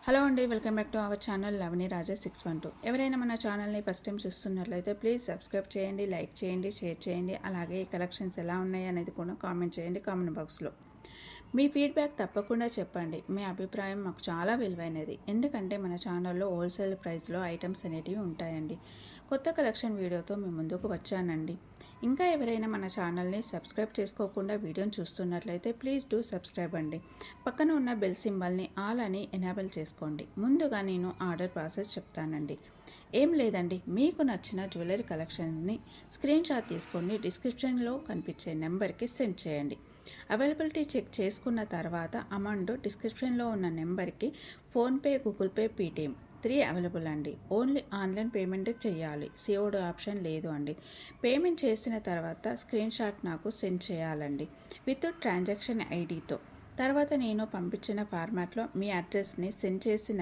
Hello అండి, welcome back to our channel Lavani Raja 612. ఎవరైనా మన ఛానల్ని ఫస్ట్ టైం చూస్తున్నట్లయితే ప్లీజ్ సబ్స్క్రైబ్ చేయండి, లైక్ చేయండి, షేర్ చేయండి. అలాగే ఈ కలెక్షన్స్ ఎలా ఉన్నాయి అనేది కూడా కామెంట్ చేయండి కామెంట్ బాక్స్లో. మీ ఫీడ్బ్యాక్ తప్పకుండా చెప్పండి. మీ అభిప్రాయం మాకు చాలా విలువైనది. ఎందుకంటే మన ఛానల్లో హోల్సేల్ ప్రైస్లో ఐటమ్స్ అనేటివి ఉంటాయండి. కొత్త కలెక్షన్ వీడియోతో మీ ముందుకు వచ్చానండి. ఇంకా ఎవరైనా మన ఛానల్ని సబ్స్క్రైబ్ చేసుకోకుండా వీడియోని చూస్తున్నట్లయితే ప్లీజ్ డూ సబ్స్క్రైబ్ అండి. పక్కన ఉన్న బెల్ సింబల్ని ఆల్ అని ఎనేబుల్ చేసుకోండి. ముందుగా నేను ఆర్డర్ ప్రాసెస్ చెప్తానండి. ఏం లేదండి, మీకు నచ్చిన జ్యువెలరీ కలెక్షన్ని స్క్రీన్ షాట్ తీసుకొని డిస్క్రిప్షన్లో కనిపించే నెంబర్కి సెండ్ చేయండి. అవైలబిలిటీ చెక్ చేసుకున్న తర్వాత అమౌంట్ డిస్క్రిప్షన్లో ఉన్న నెంబర్కి PhonePe, Google pay, Paytm 3 available అండి. ఓన్లీ ఆన్లైన్ పేమెంట్ చేయాలి, సిఓడి ఆప్షన్ లేదు అండి. పేమెంట్ చేసిన తర్వాత స్క్రీన్ షాట్ నాకు సెండ్ చేయాలండి విత్ ట్రాన్సాక్షన్ ఐడితో. తర్వాత నేను పంపించిన ఫార్మాట్లో మీ అడ్రస్ని సెండ్ చేసిన